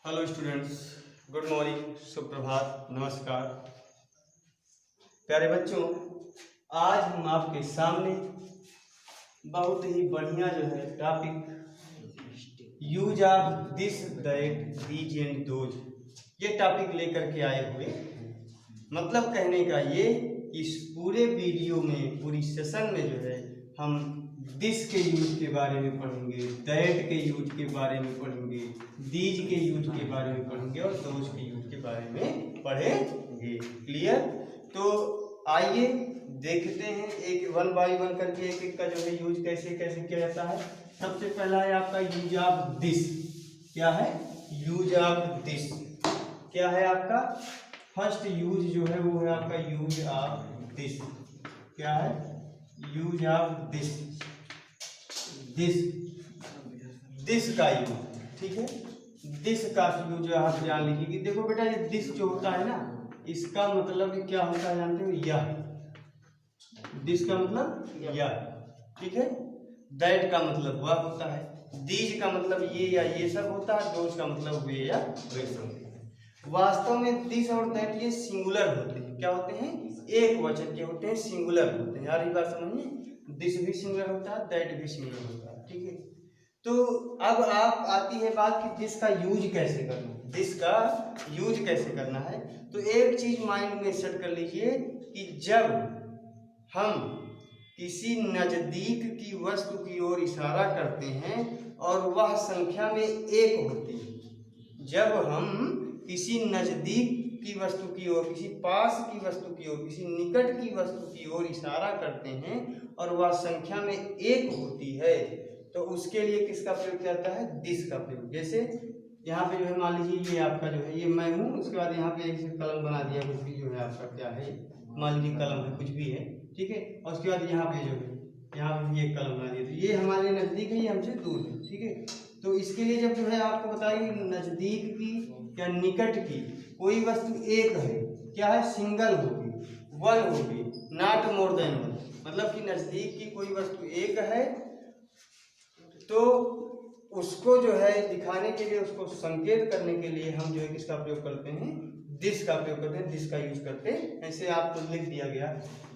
Hello students, good morning, सुप्रभात, नमस्कार। प्यारे बच्चों, आज हम आपके सामने बहुत ही बढ़िया जो है topic use of this that these and those ये टॉपिक लेकर के आए हुए। मतलब कहने का ये, इस पूरे वीडियो में, पूरी सेशन में जो है हम दिस के यूज के बारे में पढ़ेंगे, दैट के यूज के बारे में पढ़ेंगे, दीज के यूज के बारे में पढ़ेंगे और दोज के यूज के बारे में पढ़ेंगे। क्लियर? तो आइए देखते हैं एक वन बाय वन करके एक एक का जो है यूज कैसे कैसे किया जाता है। सबसे पहला है आपका यूज ऑफ दिस। क्या है? यूज ऑफ दिस क्या है आपका? फर्स्ट यूज जो है वो है आपका यूज ऑफ दिस। क्या है? Use of this. This this का यूज, ठीक है। दिस का यूज आप जान लीजिए कि देखो बेटा, ये दिस जो होता है ना, इसका मतलब क्या होता है जानते हो? यह। दिस का मतलब यह, ठीक है। दैट का मतलब वह होता है। दीज का मतलब ये या ये सब होता है। दोज का मतलब वे या वे सब होते हैं। वास्तव में दिस और दैट ये सिंगुलर होते हैं। क्या होते हैं? एक वचन के होते हैं, सिंगुलर होते हैं। यार ये बात समझिए, दिस भी सिंगुलर होता है, दैट भी सिंगुलर होता है, ठीक है। तो अब आप आती है बात कि दिस का यूज कैसे करना है। दिस का यूज कैसे करना है, तो एक चीज माइंड में सेट कर लीजिए कि जब हम किसी नजदीक की वस्तु की ओर इशारा करते हैं और वह संख्या में एक होती है, जब हम किसी नजदीक की वस्तु की ओर, किसी पास की वस्तु की ओर, किसी निकट की वस्तु की ओर इशारा करते हैं और वह संख्या में एक होती है, तो उसके लिए किसका प्रयोग किया जाता है? दिस का प्रयोग। जैसे यहाँ पे जो है मान लीजिए ये आपका जो है ये मैं हूँ, उसके बाद यहाँ पे एक कलम बना दिया, कुछ भी जो है आपका क्या है, मान लीजिए कलम है, कुछ भी है, ठीक है। और उसके बाद यहाँ पे जो है यहाँ पे भी एक कलम बना दिया, तो ये हमारे नजदीक है, ये हमसे दूर है, ठीक है। तो इसके लिए जब जो है आपको बताइए नजदीक की या निकट की कोई वस्तु एक है, क्या है? सिंगल होगी, वन होगी, नॉट मोर देन वन। मतलब कि नजदीक की कोई वस्तु एक है तो उसको जो है दिखाने के लिए, उसको संकेत करने के लिए हम जो है किसका प्रयोग करते हैं? दिस का प्रयोग करते हैं, दिस का यूज करते हैं। ऐसे आपको लिख दिया गया,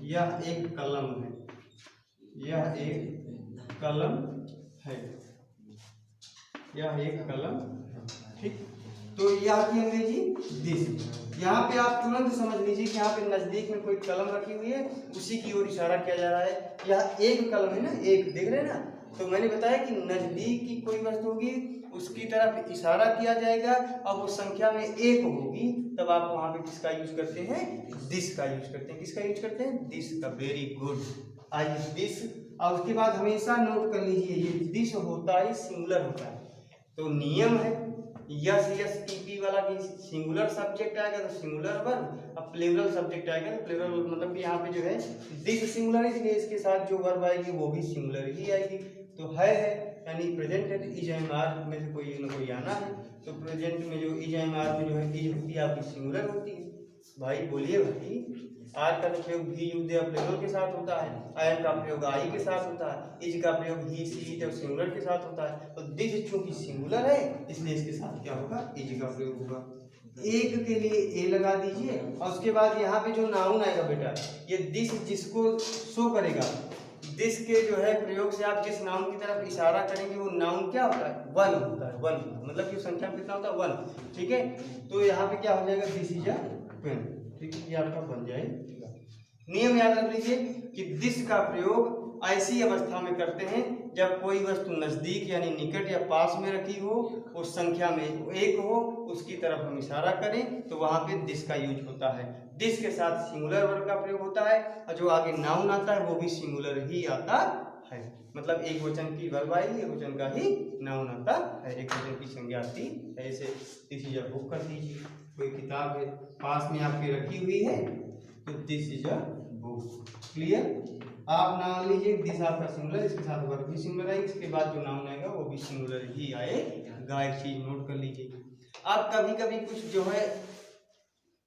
यह एक कलम है, यह एक कलम है, यह एक कलम है, ठीक। तो यह की अंग्रेजी दिस। यहाँ पे आप तुरंत समझ लीजिए कि यहाँ पे नजदीक में कोई कलम रखी हुई है, उसी की ओर इशारा किया जा रहा है। यह एक कलम है ना, एक, देख रहे हैं ना। तो मैंने बताया कि नजदीक की कोई वस्तु होगी, उसकी तरफ इशारा किया जाएगा और वो संख्या में एक होगी, तब आप वहां पे किसका यूज करते हैं? दिस का यूज करते हैं। किसका यूज करते हैं? दिस का। Very good. आइए दिस, और उसके बाद हमेशा नोट कर लीजिए ये दिस होता है सिंगुलर होता है। तो नियम है यस यस टीपी वाला कि सिंगुलर सब्जेक्ट आएगा तो सिंगुलर वर्ब, अब प्लूरल सब्जेक्ट आएगा तो प्लूरल। मतलब कि यहाँ पे जो है दिस सिंगुलर है, इसलिए इसके साथ जो वर्ब आएगी वो भी सिंगुलर ही आएगी। तो है यानी प्रेजेंट है, तो इज एम आर में से कोई ना कोई आना है। तो प्रेजेंट में जो इज एम आर में जो है इज होती है आपकी सिंगुलर होती है। भाई बोलिए भाई, आर का तो प्रयोग भी यूज प्लूरल के साथ होता है, आई एम का प्रयोग आई के साथ होता है, इज का प्रयोग ही सी इट सिंगुलर के साथ होता है। तो दिस चूंकि सिंगुलर है इसलिए इसके साथ क्या होगा? इज का प्रयोग होगा। एक के लिए ए लगा दीजिए और उसके बाद यहाँ पे जो नाउन आएगा बेटा, ये दिस जिसको शो करेगा, दिस के जो है प्रयोग से आप जिस नाउन की तरफ इशारा करेंगे वो नाउन क्या होता है? वन होता है। वन मतलब कि संख्या में कितना होता है? वन, ठीक है। तो यहाँ पे क्या हो जाएगा? दिस इज अ पेन, ठीक है, ये आपका बन जाएगा। नियम याद रख लीजिए कि दिस का प्रयोग ऐसी अवस्था में करते हैं जब कोई वस्तु नजदीक यानी निकट या पास में रखी हो, उस संख्या में एक हो, उसकी तरफ हम इशारा करें तो वहां पे दिस का यूज होता है। दिस के साथ सिंगुलर वर्ब का प्रयोग होता है और जो आगे नाउन आता है वो भी सिंगुलर ही आता है। मतलब एक वचन की वर्ब आएगी, एक वचन का ही नाउन आता है, एक वचन की संज्ञा आती है। ऐसे दिस इज अ बुक कर दीजिए, कोई किताब है पास में आपकी रखी हुई है तो this is a book. Clear? आप नाम लीजिए दिस आपका सिंगुलर, इसके साथ वर्ब भी सिंगुलर आएगी, इसके बाद जो नाउन आएगा वो भी सिंगुलर ही आएगा। एक चीज नोट कर लीजिए, आप कभी कभी कुछ जो है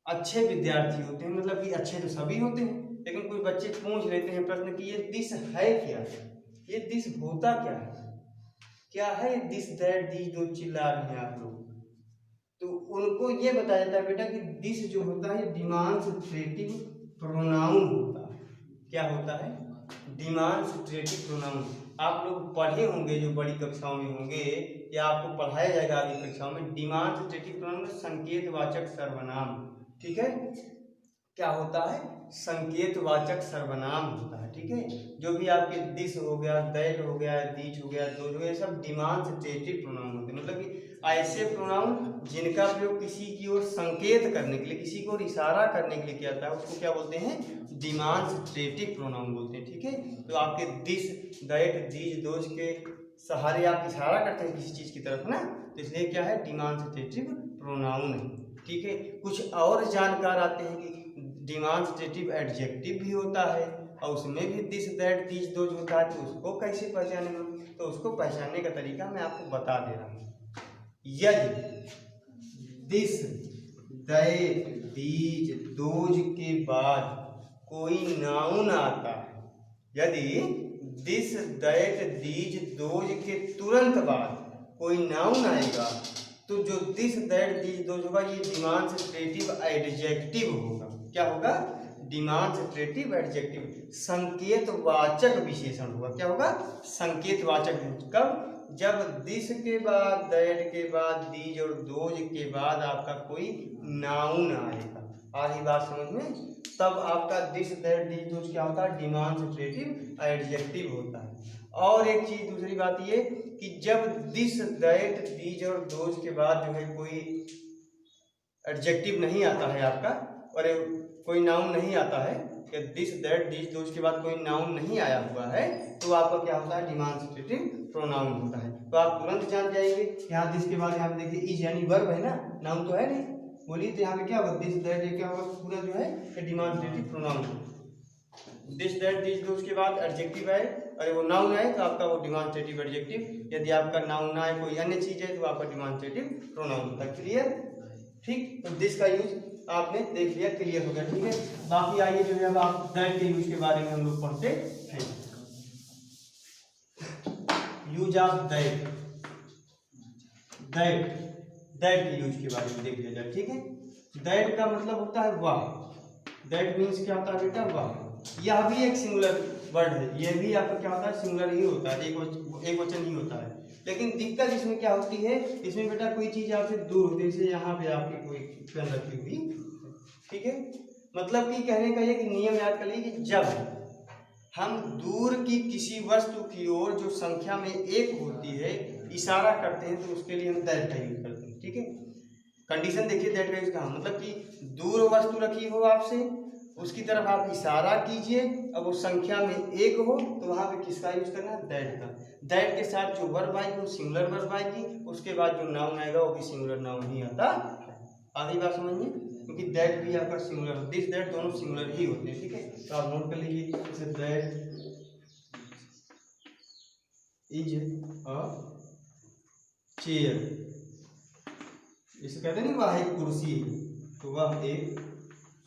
अच्छे विद्यार्थी होते हैं, मतलब कि अच्छे तो सभी होते हैं, लेकिन कुछ बच्चे पूछ लेते हैं प्रश्न कि ये दिस है क्या? ये दिस होता क्या है? क्या है दिस दैट दीज? दो चिल्ला रहे हैं आप लोग, तो उनको ये बताया जाता है बेटा कि दिस जो होता है डिमॉन्स्ट्रेटिव प्रोनाउन होता है। क्या होता है? Demonstrative pronoun. आप लोग पढ़े होंगे जो बड़ी कक्षाओं में होंगे या आपको पढ़ाया जाएगा अगली कक्षाओं में, डिमॉन्स्ट्रेटिव प्रोनाउन संकेतवाचक सर्वनाम। ठीक है, क्या होता है? संकेतवाचक सर्वनाम होता है। ठीक है, जो भी आपके दिस हो गया, दैट हो गया, दीज हो गया, दोज हो गया, सब डिमॉन्स्ट्रेटिव प्रोनाउन होते हैं। मतलब कि ऐसे प्रोनाउन जिनका प्रयोग किसी की ओर संकेत करने के लिए, किसी को इशारा करने के लिए किया जाता है, उसको क्या बोलते हैं? डिमॉन्स्ट्रेटिव प्रोनाउन बोलते हैं। ठीक है, तो आपके दिस, दैट, दीज, दोज के सहारे आप इशारा करते हैं किसी चीज की तरफ ना, तो इसलिए क्या है? डिमॉन्स्ट्रेटिव प्रोनाउन है। ठीक है, कुछ और जानकार आते हैं कि डिमॉन्स्ट्रेटिव एडजेक्टिव भी होता है और उसमें भी दिस, दैट, दीज, दोज होता है। तो उसको कैसे पहचानेंगे? तो उसको पहचानने का तरीका मैं आपको बता दे रहा हूँ। यदि दिस, दैट, दीज, दोज के बाद कोई नाउन आता है, यदि दिस, दैट, दीज, दोज के तुरंत बाद कोई नाउन आएगा तो जो दिस, दैट, दीज, दोज होगा ये डिमॉन्स्ट्रेटिव एडजेक्टिव होगा। क्या होगा? डिमॉन्स्ट्रेटिव एडजेक्टिव, संकेतवाचक विशेषण होगा। क्या होगा? संकेतवाचक। कब? जब दिस के बाद, दैट के बाद, दीज और दोज के बाद आपका कोई नाउन आएगा। आ रही बात समझ में? तब आपका दिस, दैट, दीज, दोज क्या होता है? डिमॉन्स्ट्रेटिव एडजेक्टिव होता है। और एक चीज, दूसरी बात ये कि जब दिस, दैट, दीज और दोज के बाद जो है कोई एडजेक्टिव नहीं आता है आपका, और कोई नाउन नहीं आता है, कि दिस, दैट, दीज, दोज के बाद कोई नाउन नहीं आया हुआ है, तो आपका क्या होता है? डिमॉन्स्ट्रेटिव प्रोनाउन होता है। तो आप तुरंत जान जाएंगे। यहाँ दिस के बाद यहाँ पे देखिए इज यानी वर्ब है ना, नाउन तो है नहीं। बोलिए तो यहाँ पे क्या होगा? दिस, दैट, ये क्या होगा? पूरा जो है demonstrative pronoun. This, that, these, those के बाद एडजेक्टिव आए, अरे वो नाउन आए तो आपका वो डिमॉन्स्ट्रेटिव एडजेक्टिव। यदि आपका नाउन ना आए, कोई अन्य चीज है, तो आपका डिमॉन्स्ट्रेटिव प्रोनाउन होता है। क्लियर? ठीक, तो दिस का यूज आपने देख लिया, क्लियर हो गया। ठीक है, बाकी आइए जो है अब आप दैट के यूज के बारे में हम लोग पढ़ते हैं। Use of that, that, that के यूज के बारे में देख लिया जाए। ठीक है, दैट का मतलब होता है वह। दैट मीन्स क्या होता है बेटा? वह। यह भी एक सिंगुलर वर्ड है, यह भी आपका क्या होता है? सिंगुलर ही होता है, एक वचन ही होता है। लेकिन दिक्कत इसमें क्या होती है? इसमें बेटा कोई चीज आपसे दूर होती है, जैसे यहाँ पे आपकी कोई पेन रखी हुई। ठीक है, मतलब कि कहने का ये कि नियम याद कर लीजिए कि जब हम दूर की किसी वस्तु की ओर जो संख्या में एक होती है इशारा करते हैं, तो उसके लिए हम दैट का यूज करते हैं। ठीक है, कंडीशन देखिए दैट का यूज का, मतलब कि दूर वस्तु रखी हो आपसे, उसकी तरफ आप इशारा कीजिए, अब वो संख्या में एक हो, तो वहां पे किसका यूज करना है? दैट का। दैट के साथ जो वर्ब आएगी वो सिंगुलर वर्ब आएगी, उसके बाद जो नाउन आएगा वो भी सिंगुलर नाउन ही आता है। आधी बात समझिए, क्योंकि दैट भी आपका सिंगुलर, दिस, दैट दोनों सिंगुलर ही होते हैं। ठीक है, तो आप नोट कर लीजिए, जैसे दैट इज अ चेयर, इसे कहते नहीं वह एक कुर्सी है, तो वह एक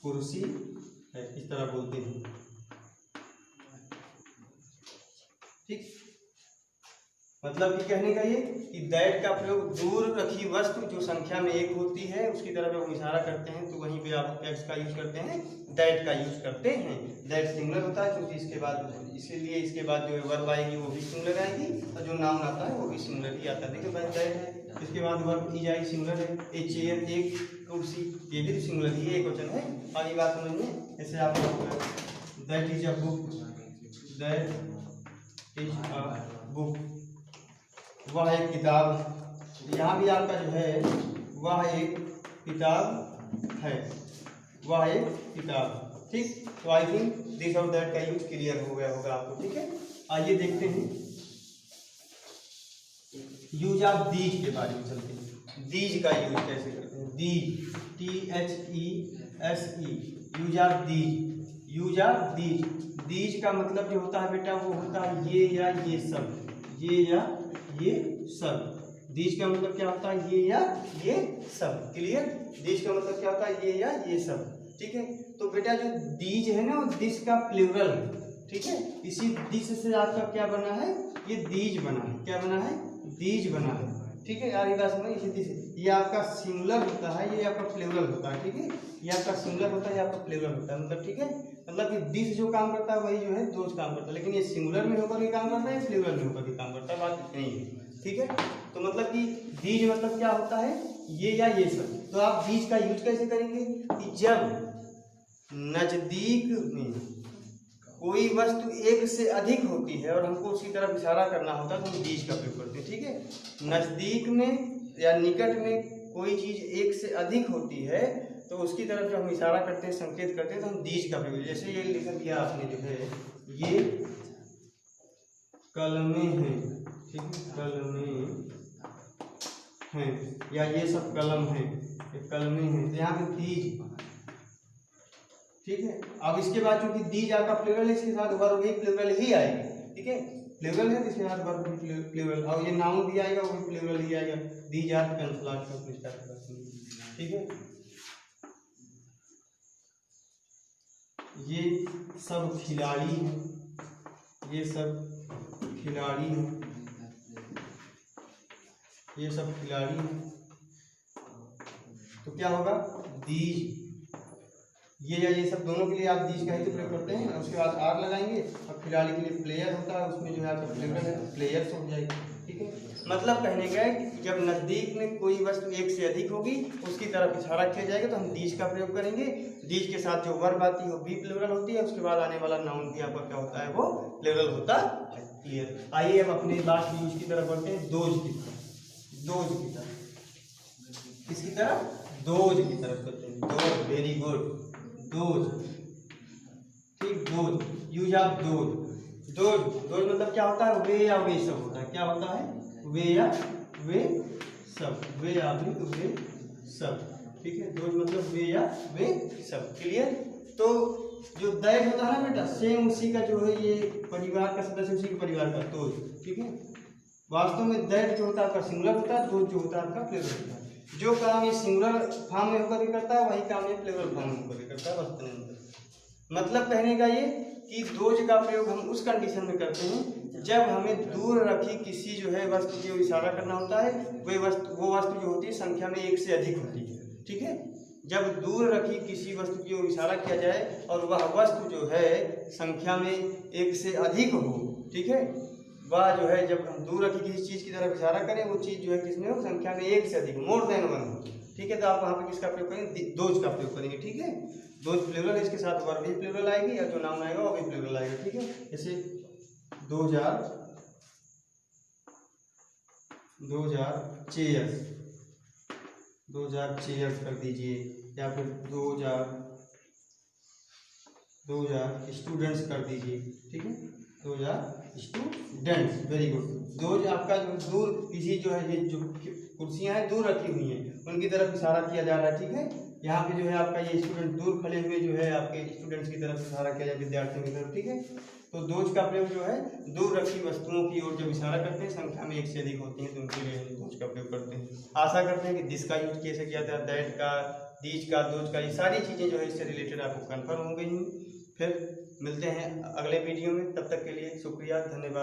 कुर्सी है, इस तरह बोलते हैं। ठीक, मतलब कि कहने का ये कि दैट का प्रयोग दूर रखी वस्तु जो संख्या में एक होती है उसकी तरफ हम इशारा करते हैं, तो वहीं पे आप एक्स का यूज करते हैं, दैट का यूज करते हैं। दैट सिंगुलर होता है क्योंकि इसके बाद, इसीलिए इसके बाद जो वर्ब आएगी वो भी सिंगुलर आएगी, और जो नाउन आता है वो भी सिंगुलर ही आता है। देखिए भाई दैट है, इसके बाद वर्ब इज आई सिंगुलर है, ए चेयर एक कुर्सी, ये भी सिंगुलर ही एक वचन है। और ये बात समझिए, जैसे आप that is a book, that is a book, वह एक किताब। यहाँ भी आपका जो है वह एक किताब है, वह एक किताब। ठीक, तो आई थिंक दिस और दैट का यूज क्लियर हो गया होगा आपको। ठीक है, आइए देखते हैं यूज ऑफ दीज के बारे में चलते हैं। दीज का यूज कैसे करते हैं? These, THESE, use of these, use of these. These का मतलब जो होता है बेटा वो होता है ये या ये सब, ये या ये सब। दीज का मतलब क्या होता है? ये या ये सब। क्लियर? दीज का मतलब क्या होता है? ये या ये सब। ठीक है, तो बेटा जो दीज है ना वो दिस का प्लूरल है। ठीक है, इसी दिस से आपका क्या बना है? ये दीज बना है। क्या बना है? दीज बना है। ठीक है, यार ये बात समझ इसी से ये आपका सिंगुलर होता है, ये आपका प्लूरल होता है, ठीक है, ये आपका सिंगुलर होता है, ये आपका प्लूरल होता है, मतलब ठीक है, मतलब कि दिस जो काम करता है वही जो है दोज काम करता है, लेकिन ये सिंगुलर में होकर के काम करता है, प्लूरल में होकर के काम करता है, बात इतनी है, ठीक है। तो मतलब कि दीज मतलब क्या होता है, ये या ये सब। तो आप दीज का यूज कैसे करेंगे कि जब नजदीक में कोई वस्तु एक से अधिक होती है और हमको उसकी तरफ इशारा करना होता है तो हम दीज का प्रयोग करते हैं, ठीक है। नजदीक में या निकट में कोई चीज एक से अधिक होती है तो उसकी तरफ जब हम इशारा करते हैं, संकेत करते हैं, तो हम दीज का प्रयोग, जैसे ये लिख दिया आपने जो है ये कलमें हैं, ठीक है, कलमें हैं, या ये सब कलम हैं, ये कलमें हैं, तो यहाँ पे दीज, ठीक है। अब इसके बाद चूंकि दीज आपका प्लूरल है, इसके साथ वर्ब भी प्लूरल ही आएगी, ठीक है, प्लूरल है इसके साथ वर्ब भी प्लूरल, और ये नाउन भी आएगा वो भी प्लूरल ही आएगा, दीज आर पेंसिल, ठीक है। ये सब खिलाड़ी हैं, ये सब खिलाड़ी हैं, ये सब खिलाड़ी हैं, तो क्या होगा दीज, ये या ये सब दोनों के लिए आप दीज का ही प्रयोग करते हैं, उसके बाद आर लगाएंगे, और खिलाड़ी के लिए प्लेयर होता है, उसमें जो है आपका प्लेयर है, प्लेयर्स हो जाएगा, ठीक है। मतलब कहने का है कि जब नजदीक में कोई वस्तु एक से अधिक होगी उसकी तरफ इशारा किया जाएगा तो हम दीज का प्रयोग करेंगे, दीज के साथ जो वर्ब आती है वो भी प्लूरल होती है, उसके बाद आने वाला नाउन भी आपका क्या होता है वो प्लूरल होता है, क्लियर। आइए अब अपने लास्ट यूज की तरफ बढ़ते हैं, दोज की तरफ, दोज की तरफ, किसकी तरफ, दोज की तरफ करते हैं, दोज, वेरी गुड, दोज, ठीक, those, use of those, those, those मतलब क्या होता है, वे या वे सब होता है, क्या होता है, वे या वे सब, वे या वे सब, ठीक है, दोज मतलब वे या वे सब, क्लियर। तो जो दैट होता है ना बेटा, सेम उसी का जो है ये परिवार का सदस्य, उसी के परिवार का दोज, ठीक है। वास्तव में दैट जो होता है आपका सिंगुलर होता है, दोज जो होता है आपका प्लूरल होता है, जो काम ये सिंगुलर फॉर्म में होकर के करता है वही काम ये प्लूरल फॉर्म में होकर के करता है, वास्तव में मतलब कहने का ये कि दोज का प्रयोग हम उस कंडीशन में करते हैं जब हमें दूर रखी किसी जो है वस्तु की ओर इशारा करना होता है, वो वस्तु जो होती है संख्या में एक से अधिक होती है, ठीक है। जब दूर रखी किसी वस्तु की ओर इशारा किया जाए और वह वस्तु जो है संख्या में एक से अधिक हो, ठीक है, वह जो है जब हम दूर रखी किसी चीज की तरफ इशारा करें वो चीज जो है किसमें हो, संख्या में एक से अधिक, मोर देन वन हो, ठीक है। तो आप वहाँ पे किसका प्रयोग करेंगे, दोज का प्रयोग करेंगे, ठीक है। दोज प्लूरल, इसके साथ वर्ब भी प्लूरल आएगी, या जो नाउन आएगा वो भी प्लूरल आएगा, ठीक है। जैसे 2000 चेयर्स, 2000 चेयर्स कर दीजिए, या फिर 2000 स्टूडेंट्स कर दीजिए, ठीक है, 2000 स्टूडेंट्स, वेरी गुड। दोज आपका जो दूर किसी जो है ये जो कुर्सियां हैं दूर रखी हुई हैं उनकी तरफ इशारा किया जा रहा है, ठीक है। यहाँ पे जो है आपका ये स्टूडेंट दूर खड़े हुए जो है आपके स्टूडेंट्स की तरफ इशारा किया जाए, विद्यार्थियों की तरफ, ठीक है। तो दोज का प्रयोग जो है दूर रखी वस्तुओं की ओर जब इशारा करते हैं संख्या में एक से अधिक होती हैं तो उनके लिए हम दोज का प्रयोग करते हैं। आशा करते हैं कि दिस का यूज कैसे किया जाता है, दैट का, दीज का, दोज का, ये सारी चीज़ें जो है इससे रिलेटेड आपको कन्फर्म हो गई हैं। फिर मिलते हैं अगले वीडियो में, तब तक के लिए शुक्रिया, धन्यवाद।